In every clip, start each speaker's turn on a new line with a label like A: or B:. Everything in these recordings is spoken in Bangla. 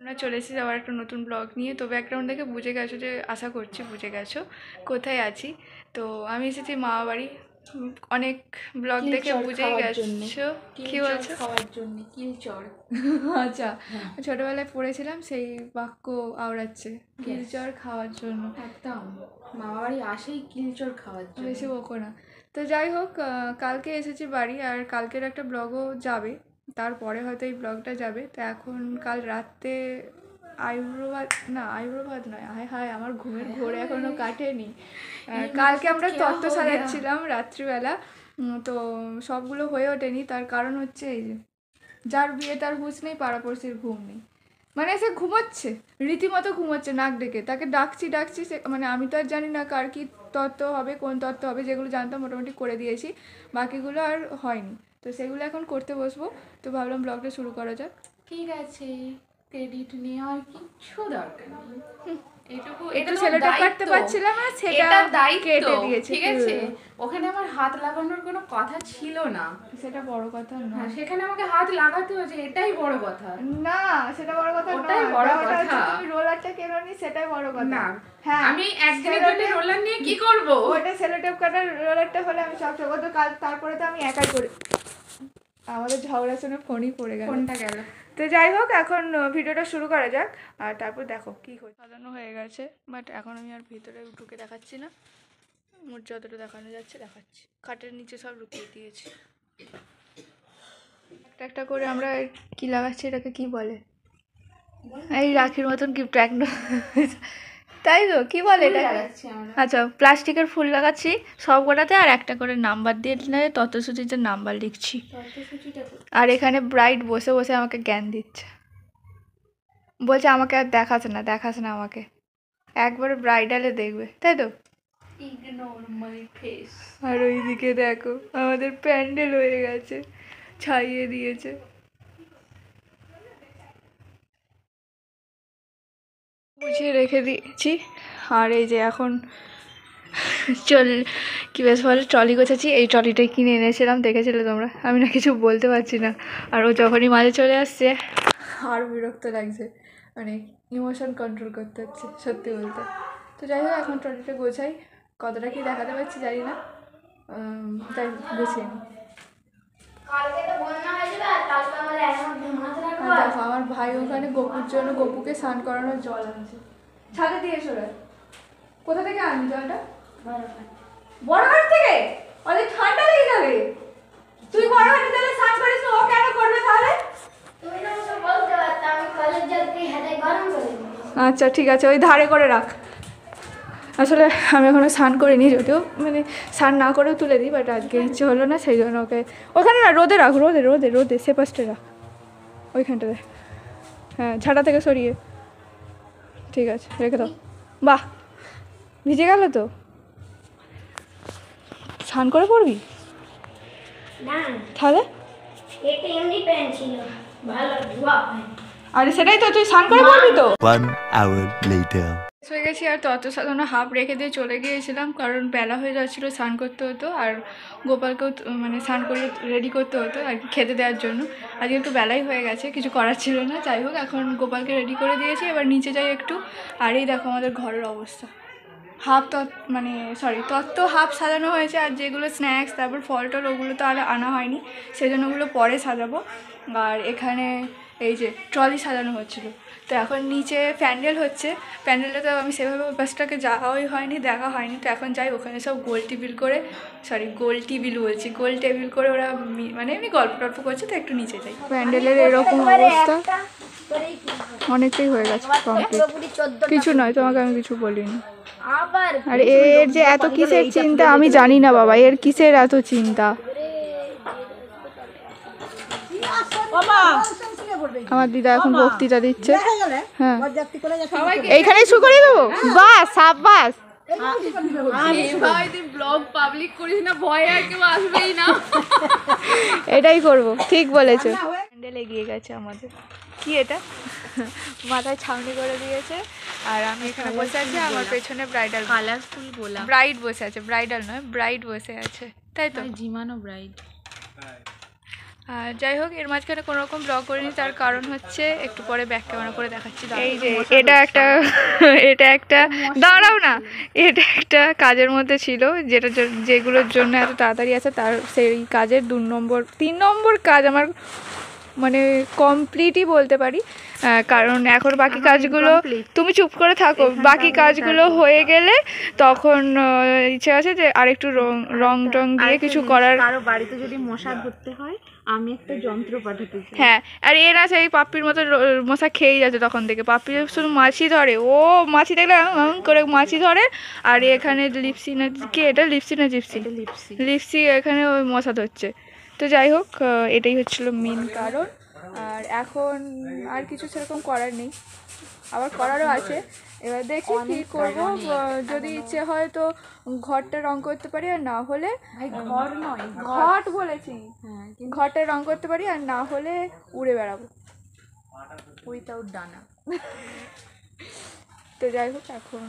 A: আমরা চলে এসেছি আবার একটা নতুন ব্লগ নিয়ে। তো ব্যাকগ্রাউন্ড দেখে বুঝে গেছো, যে আশা করছি বুঝে গেছো কোথায় আছি। তো আমি এসেছি মামা বাড়ি। অনেক ব্লগ দেখে বুঝেই গেছো। কি বলছো?
B: খাওয়ার জন্য কিলচর।
A: আচ্ছা, ছোটবেলায় পড়েছিলাম, সেই বাক্য আওড়াচ্ছে, কিলচর খাওয়ার জন্য।
B: একদম মামা বাড়ি আসেই কিলচর খাওয়ার জন্য,
A: বেশি বকো না। তো যাই হোক, কালকে এসেছি বাড়ি, আর কালকের একটা ব্লগও যাবে, তারপরে হয়তো এই ব্লগটা যাবে। তো এখন কাল রাতে আইব্রো ভাত নয়, হায় হায় আমার ঘুমের ঘোর এখনও কাটেনি। কালকে আমরা তত্ত্ব সাজাচ্ছিলাম রাত্রিবেলা, তো সবগুলো হয়ে ওঠেনি। তার কারণ হচ্ছে এই যে, যার বিয়ে তার হুঁশ নেই, পাড়াপড়শির ঘুম নেই। মানে সে ঘুমোচ্ছে, রীতিমতো ঘুমোচ্ছে নাক ডেকে। তাকে ডাকছি সে, মানে আমি তো আর জানি না কার কী তত্ত্ব হবে, কোন তত্ত্ব হবে। যেগুলো জানতাম মোটামুটি করে দিয়েছি, বাকিগুলো আর হয়নি। তো সেগুলো এখন করতে বসবো। তো ভাবলাম ব্লগটা শুরু করা যাক।
B: ঠিক আছে, ক্রেডিট নেওয়ার কিচ্ছু দরকার নেই।
A: এটা ছেলেটা কাটতে পারছিলাম না, সেটা কেটে দিয়েছে।
B: ঠিক আছে, ওখানে আমার হাত লাগানোর কোনো কথা ছিল না,
A: সেটা বড় কথা না।
B: সেখানে আমাকে হাত লাগাতে হয়েছে, এটাই বড় কথা।
A: না, সেটা বড় কথা না,
B: ওটাই বড় কথা।
A: তুমি রোলারটা কেননি, সেটাই বড় কথা।
B: না,
A: হ্যাঁ,
B: আমি একদিনের জন্য রোলার নিয়ে কি করব?
A: ওটা সেলোটেপ কাটার রোলারটা হলে আমি সব তো কাল, তারপরে তো আমি একাই করি। আমাদের ঝগড়া শুনে ফোনই পড়ে গেল।
B: ফোনটা গেল।
A: তো যাই হোক, এখন ভিডিওটা শুরু করা যাক। আর তারপর দেখো কী হয়ে সাজানো হয়ে গেছে, বাট এখন আমি আর ভিতরে ঢুকে দেখাচ্ছি না। মোট যতটা দেখানো যাচ্ছে দেখাচ্ছি। খাটের নিচে সব লুকিয়ে দিয়েছি। একটা একটা করে আমরা কি লাগাচ্ছি, এটাকে কি বলে? এই রাখির মতন গিফট এক, তাই তো, কি বলে এটা? আচ্ছা, প্লাস্টিকের ফুল লাগাচ্ছি সব কটাতে, আর একটা করে নাম্বার দিয়ে তথ্যসূচিতে নাম্বার লিখছি। আর এখানে ব্রাইড বসে বসে আমাকে জ্ঞান দিচ্ছে, বলছে আমাকে আর দেখাস না আমাকে, একবারে ব্রাইডালে দেখবে, তাই তো। আর ওইদিকে দেখো আমাদের প্যান্ডেল হয়ে গেছে, ছাইয়ে দিয়েছে। গুছিয়ে রেখে দিয়েছি। আর এই যে এখন কি বেশ বলে, ট্রলি গোছাচ্ছি। এই ট্রলিটাই কিনে এনেছিলাম, দেখেছিলে তোমরা। আমি না কিছু বলতে পারছি না, আর ও যখনই মাঝে চলে আসছে আর বিরক্ত লাগছে, মানে ইমোশন কন্ট্রোল করতে হচ্ছে সত্যি বলতে। তো যাই হোক, এখন ট্রলিটা গোছাই। কতটা কি দেখাতে পারছি জানি না, তাই গুছিয়ে নিই। দেখো আমার ভাই ওখানে গপুর জন্য, গপুকে স্নান করানোর জল আনছে, ছাদে দিয়ে এসো। কোথা থেকে আনবি জলটা? বড় ঘাট থেকে? অনেক ঠান্ডা লেগে যাবে। তুই বড় ঘাটে তাহলে স্নান করিস না, ও কেন করবে তাহলে? আচ্ছা ঠিক আছে, ওই ধারে করে রাখ। আসলে আমি এখনো স্নান করিনি, যদিও মানে স্নান না করেও তুলে দিই, বাট আজকে ইচ্ছে হলো না, সেই জন্য ওকে ওখানে না, রোদে রাখ, রোদে সে পাশে রাখ, ওইখানটাতে। হ্যাঁ, ঝাঁটা থেকে সরিয়ে। ঠিক আছে, রেখে দাও। বাহ, ভিজে গেল তো, স্নান করে পড়বি তাহলে? আরে সেটাই তো, তুই স্নান করে পড়বি তো।
C: 1 hour later.
A: হয়ে গেছি, আর তত সাধারণ হাফ রেখে দিয়ে চলে গিয়েছিলাম, কারণ বেলা হয়ে যাচ্ছিলো, স্নান করতে হতো, আর গোপালকেও মানে স্নান করে রেডি করতে হতো আর কি, খেতে দেওয়ার জন্য। আজকে একটু বেলাই হয়ে গেছে, কিছু করার ছিল না। যাই হোক, এখন গোপালকে রেডি করে দিয়েছি, এবার নিচে যাই একটু। আর এই দেখো আমাদের ঘরের অবস্থা, হাফ তত্ত্ব হাফ সাজানো হয়েছে, আর যেগুলো স্ন্যাক্স, তারপর ফল টল, ওগুলো তো আর আনা হয়নি, সেজন্য ওগুলো পরে সাজাবো। আর এখানে এই যে ট্রলি সাজানো হচ্ছিলো। তো এখন নিচে প্যান্ডেল হচ্ছে, প্যান্ডেলটা তো আমি সেভাবে বাসটাকে যাওয়াই হয়নি, দেখা হয়নি। তো এখন যাই, ওখানে সব গোল টেবিল করে ওরা মানে এমনি গল্প টল্প করছে, তো একটু নিচে যাই। প্যান্ডেলের এরকম অবস্থা, অনেকটাই হয়ে গেছে কমপ্লিট, কিছু নয়, তোমাকে আমি কিছু বলিনি। আর এর যে এত কিসের চিন্তা আমি জানি না বাবা, এর কিসের এত চিন্তা। আমার দিদা এখন বক্তৃতা দিচ্ছে। হ্যাঁ, এইখানেই শুরু করে দেবো। বাস, সাব্বাস। এটাই করবো, ঠিক বলেছো। প্যান্ডেল এগিয়ে গেছে আমাদের। কি এটা? মাথায় ছাউনি করে দিয়েছে, আর আমি এখানে বসে আছি, আমার পেছনে ব্রাইডাল,
B: কালারফুল গোলাপ,
A: ব্রাইড বসে আছে, ব্রাইডাল নয়, ব্রাইড বসে আছে, তাই তো?
B: জিমানো ব্রাইড।
A: আর যাই হোক, এর মাঝখানে কোনো রকম ব্লগ করিনি, তার কারণ হচ্ছে একটু পরে ব্যাক ক্যামেরা করে দেখাচ্ছি। এই যে এটা একটা এটা একটা দাঁড়াও না, এটা একটা কাজের মধ্যে ছিল, যেগুলোর জন্য এত তাড়াতাড়ি আছে, তার সেই কাজের 3 নম্বর কাজ আমার মানে কমপ্লিটই বলতে পারি। কারণ এখন বাকি কাজগুলো, তুমি চুপ করে থাকো, বাকি কাজগুলো হয়ে গেলে তখন ইচ্ছে আছে যে আরেকটু রং টং দিয়ে কিছু করার।
B: কারো বাড়িতে যদি মশা ধরতে হয় আমি একটা যন্ত্র পাঠাতে চাই।
A: হ্যাঁ, আর এ না সেই পাপ্পির মতো মশা খেয়েই যাচ্ছে তখন থেকে। পাপ্পি শুধু মাছি ধরে, ও মাছি দেখলে করে মাছি ধরে। আর এখানে লিপসি না কি, এটা লিপসি না জিপসি, লিপসি এখানে ওই মশা ধরছে। তো যাই হোক, এটাই হচ্ছিল মেন কারণ। আর এখন আর কিছু সেরকম করার নেই, আবার করারও আছে। এবার দেখি কী করবো, যদি ইচ্ছে হয় তো ঘরটা রং করতে পারি, আর না হলে
B: ঘর নয়,
A: ঘট বলেছি,
B: হ্যাঁ,
A: ঘরটা রং করতে পারি, আর না হলে উড়ে বেড়াবো
B: উইথাউট ডানা।
A: তো যাই হোক, এখন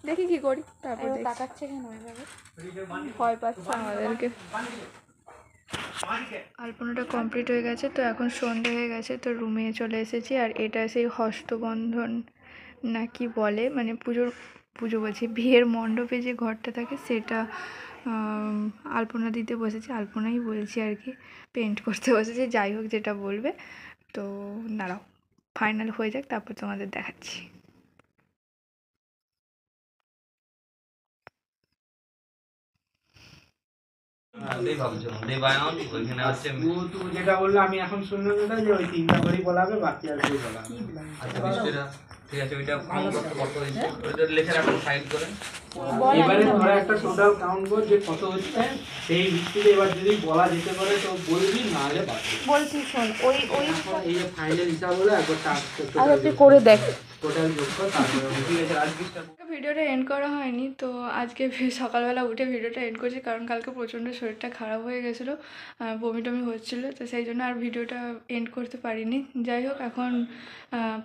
A: দেখি কি করি, তারপর দেখছি।
B: তাকাচ্ছে কেন এভাবে?
A: ভয় পাচ্ছে আমাদেরকে। আলপনাটা কমপ্লিট হয়ে গেছে, তো এখন সন্ধে হয়ে গেছে, তো রুমে চলে এসেছি। আর এটা সেই হস্তবন্ধন না কি বলে, মানে পুজো বলছি, বিয়ের মণ্ডপে যে ঘরটা থাকে সেটা আলপনা দিতে বসেছি, আলপনাই বলছি আর কি, পেন্ট করতে বসেছি। যাই হোক, যেটা বলবে। তো দাঁড়াও, ফাইনাল হয়ে যাক, তারপর তোমাদের দেখাচ্ছি।
D: যেটা বললো আমি এখন শুনলাম যেটা যে ওই 3টা করে বলাবে, বাকি আর কেউ বলাবে।
E: ঠিক আছে, ওইটা কাউন্ট করতে কত হয়েছে ওইটা লিখে রাখুন ফাইল করে।
D: এবারে ধরে একটা টোটাল কাউন্ট কর যে কত হচ্ছে, সেই ভিত্তিতে এবার যদি বলা যেতে পারে তো বলবি, না হলে বাদ দিবি।
B: বলছি শোন, ওই
D: এই যে ফাইনাল হিসাব হলো একবার
B: আগে করে দেখ।
D: টোটাল যোগ কর, তারপরে ঠিক আছে। আজকে
A: ভিডিওটা এন্ড করা হয়নি, তো আজকে সকালবেলা উঠে ভিডিওটা এন্ড করছি, কারণ কালকে প্রচণ্ড শরীরটা খারাপ হয়ে গেছিলো, বমি টমি হচ্ছিলো, তো সেই জন্য আর ভিডিওটা এন্ড করতে পারিনি। যাই হোক, এখন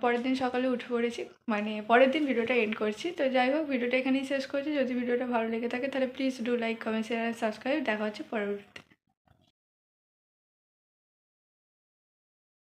A: পরের দিন সকালে উঠে পড়েছি, মানে পরের দিন ভিডিওটা এন্ড করছি। তো যাই হোক, ভিডিওটা এখানেই শেষ করছি। যদি ভিডিওটা ভালো লেগে থাকে তাহলে please do like, comment, share আর সাবস্ক্রাইব। দেখা হচ্ছে পরের ভিডিওতে।